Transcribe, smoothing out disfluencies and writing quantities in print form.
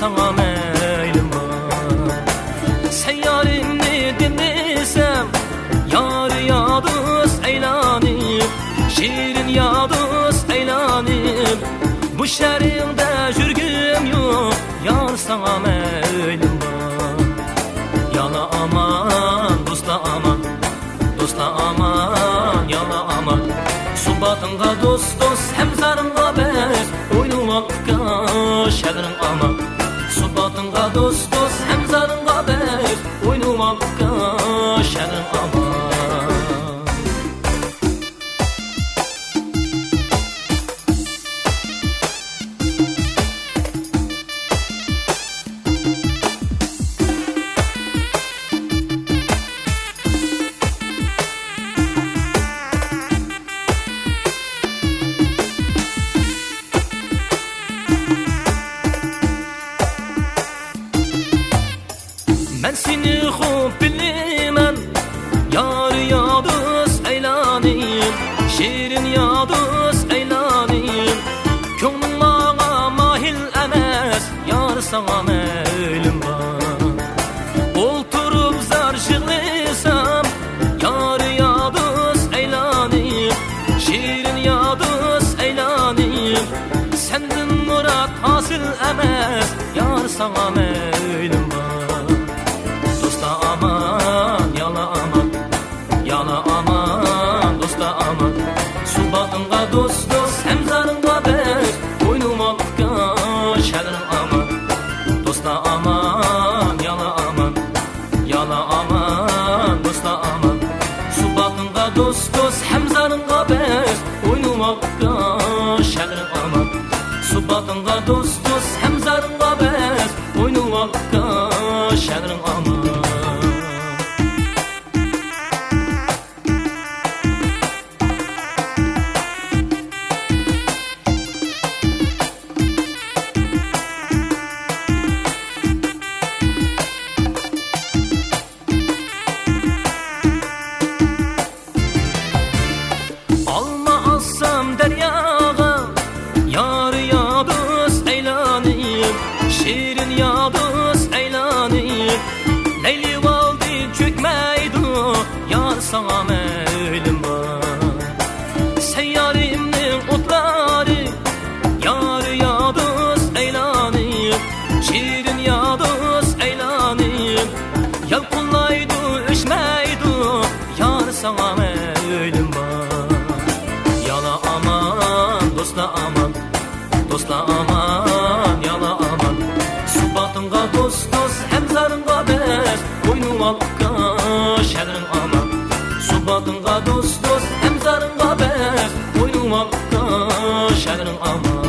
sana meylim var. Sen yarimni dinlesem yar yadız eylanip, şirin yadız eylanip. Bu şehrinde jürgüm yok, yar sana meylim var. Yana aman, dosta aman, dosta aman, yana aman. Subatınga dost dost, hem zarınga bes, oynumakka şehrin aman. Subatınga dost dost, hem zarınga bes, oynumakka şehrin aman. Ben seni خوب bilemem, yar yadız eylanayım, şirin yadız eylanayım. Könglim bana mahil emes, yar sana meylim var. Olturup zar jığlısam, yar yadız eylanayım, şirin yadız eylanayım. Sendin murat hasil emes, yar sana meylim var. Subatınga dost dost, hem zarınga bes, oynumakka şehrin aman. Dosta aman, yana aman, yana aman, dosta aman. Subatınga dost dost, hem zarınga bes, oynumakka şehrin aman. Subatınga dost dost, hem zarınga bes, oynumakka şehrin aman. Yar yadız eylanayım, şirin yadız eylanayım. Leyli valdi çökmeydi, yar sana meylim var. Sen yarimnin otları, yar yadız eylanayım, şirin yadız eylanayım. Yalkullaydı, üşmeydi, yar sana meylim var. Yana aman, dosta aman, dosta aman, yana aman. Subatınga dost dost, hem zarınga bes, oynumakka şehrin aman. Subatınga dost dost, hem zarınga bes, oynumakka şehrin aman.